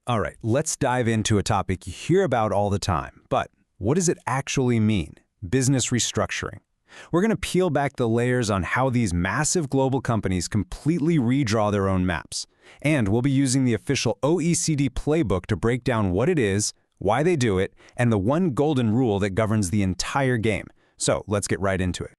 All right, let's dive into a topic you hear about all the time. But what does it actually mean? Business restructuring. We're going to peel back the layers on how these massive global companies completely redraw their own maps. And we'll be using the official OECD playbook to break down what it is, why they do it, and the one golden rule that governs the entire game. So let's get right into it.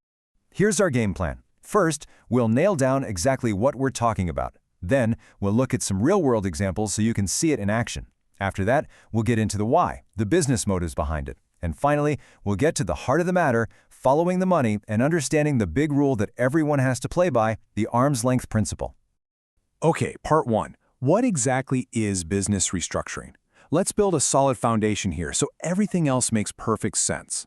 Here's our game plan. First, we'll nail down exactly what we're talking about. Then, we'll look at some real-world examples so you can see it in action. After that, we'll get into the why, the business motives behind it. And finally, we'll get to the heart of the matter, following the money and understanding the big rule that everyone has to play by, the arm's length principle. Okay, part one. What exactly is business restructuring? Let's build a solid foundation here so everything else makes perfect sense.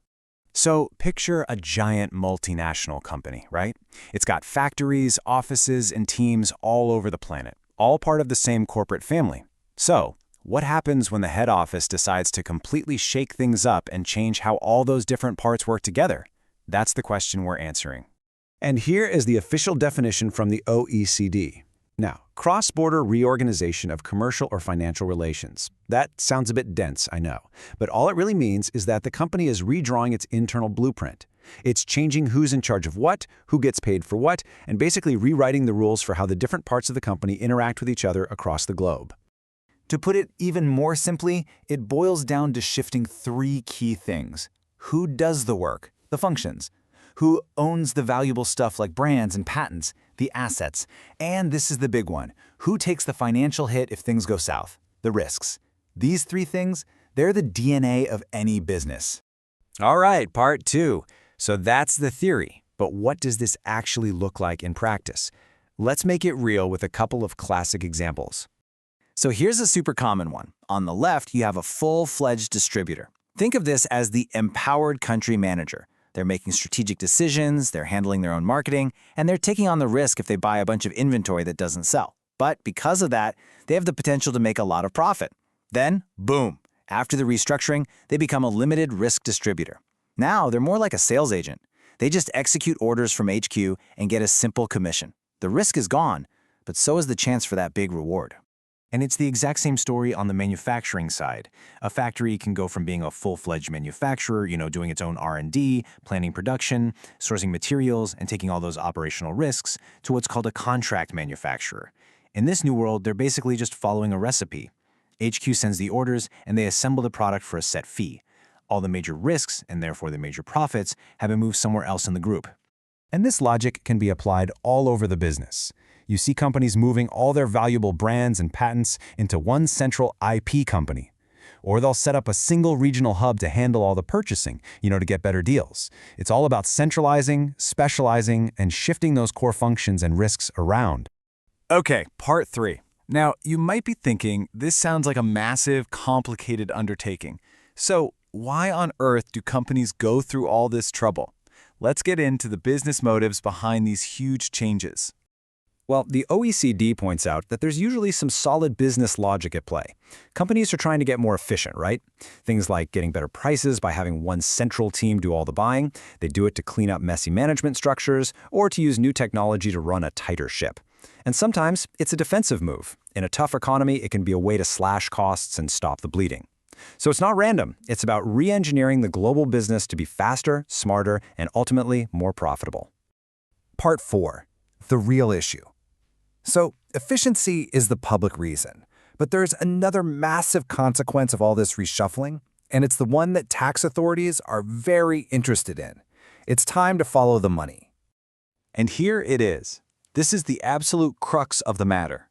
So picture a giant multinational company, right? It's got factories, offices, and teams all over the planet, all part of the same corporate family. So what happens when the head office decides to completely shake things up and change how all those different parts work together? That's the question we're answering. And here is the official definition from the OECD. Now, cross-border reorganization of commercial or financial relations. That sounds a bit dense, I know. But all it really means is that the company is redrawing its internal blueprint. It's changing who's in charge of what, who gets paid for what, and basically rewriting the rules for how the different parts of the company interact with each other across the globe. To put it even more simply, it boils down to shifting three key things. Who does the work, the functions? Who owns the valuable stuff like brands and patents, the assets? And this is the big one. Who takes the financial hit if things go south, the risks? These three things, they're the DNA of any business. All right, part two. So that's the theory. But what does this actually look like in practice? Let's make it real with a couple of classic examples. So here's a super common one. On the left, you have a full-fledged distributor. Think of this as the empowered country manager. They're making strategic decisions, they're handling their own marketing, and they're taking on the risk if they buy a bunch of inventory that doesn't sell. But because of that, they have the potential to make a lot of profit. Then, boom, after the restructuring, they become a limited risk distributor. Now, they're more like a sales agent. They just execute orders from HQ and get a simple commission. The risk is gone, but so is the chance for that big reward. And it's the exact same story on the manufacturing side. A factory can go from being a full-fledged manufacturer, doing its own R&D, planning production, sourcing materials, and taking all those operational risks, to what's called a contract manufacturer. In this new world, they're basically just following a recipe. HQ sends the orders, and they assemble the product for a set fee. All the major risks, and therefore the major profits, have been moved somewhere else in the group. And this logic can be applied all over the business. You see companies moving all their valuable brands and patents into one central IP company. Or they'll set up a single regional hub to handle all the purchasing, to get better deals. It's all about centralizing, specializing, and shifting those core functions and risks around. Okay, part three. Now, you might be thinking, this sounds like a massive, complicated undertaking. So why on earth do companies go through all this trouble? Let's get into the business motives behind these huge changes. Well, the OECD points out that there's usually some solid business logic at play. Companies are trying to get more efficient, right? Things like getting better prices by having one central team do all the buying. They do it to clean up messy management structures or to use new technology to run a tighter ship. And sometimes it's a defensive move. In a tough economy, it can be a way to slash costs and stop the bleeding. So it's not random. It's about re-engineering the global business to be faster, smarter, and ultimately more profitable. Part four, the real issue. So, efficiency is the public reason, but there's another massive consequence of all this reshuffling, and it's the one that tax authorities are very interested in. It's time to follow the money. And here it is. This is the absolute crux of the matter.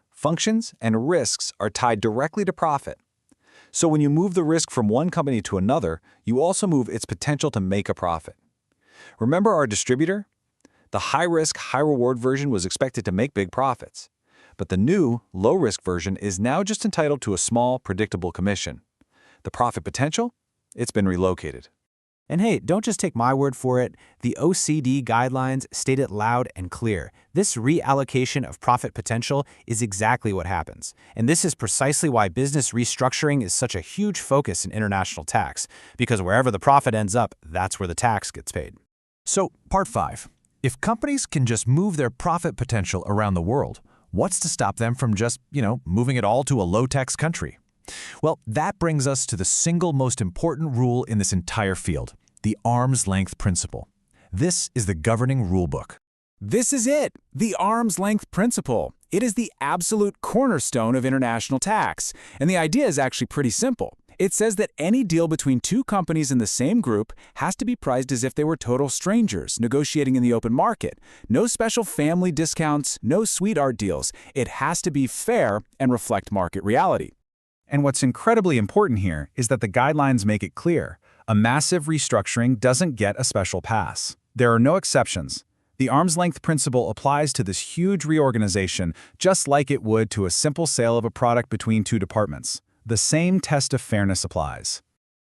Functions and risks are tied directly to profit. So when you move the risk from one company to another, you also move its potential to make a profit. Remember our distributor? The high-risk, high-reward version was expected to make big profits. But the new, low-risk version is now just entitled to a small, predictable commission. The profit potential? It's been relocated. And hey, don't just take my word for it. The OECD guidelines state it loud and clear. This reallocation of profit potential is exactly what happens. And this is precisely why business restructuring is such a huge focus in international tax, because wherever the profit ends up, that's where the tax gets paid. So, part five. If companies can just move their profit potential around the world, what's to stop them from just, moving it all to a low-tax country? Well, that brings us to the single most important rule in this entire field, the arm's length principle. This is the governing rulebook. This is it, the arm's length principle. It is the absolute cornerstone of international tax, and the idea is actually pretty simple. It says that any deal between two companies in the same group has to be priced as if they were total strangers negotiating in the open market. No special family discounts, no sweetheart deals. It has to be fair and reflect market reality. And what's incredibly important here is that the guidelines make it clear. A massive restructuring doesn't get a special pass. There are no exceptions. The arm's length principle applies to this huge reorganization just like it would to a simple sale of a product between two departments. The same test of fairness applies.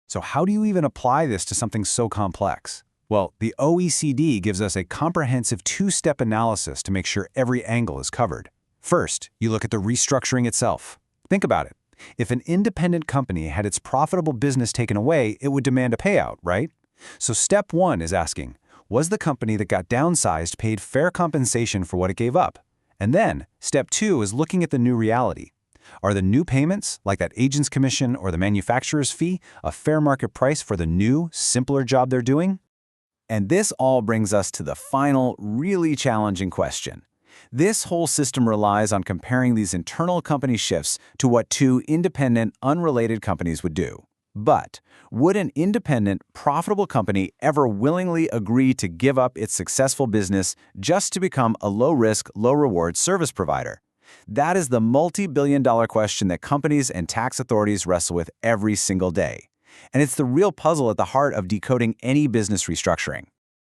So how do you even apply this to something so complex? Well, the OECD gives us a comprehensive two-step analysis to make sure every angle is covered. First, you look at the restructuring itself. Think about it. If an independent company had its profitable business taken away, it would demand a payout, right? So step one is asking, was the company that got downsized paid fair compensation for what it gave up? And then, step two is looking at the new reality. Are the new payments, like that agent's commission or the manufacturer's fee, a fair market price for the new, simpler job they're doing? And this all brings us to the final, really challenging question. This whole system relies on comparing these internal company shifts to what two independent, unrelated companies would do. But would an independent, profitable company ever willingly agree to give up its successful business just to become a low-risk, low-reward service provider? That is the multi-billion-dollar question that companies and tax authorities wrestle with every single day. And it's the real puzzle at the heart of decoding any business restructuring.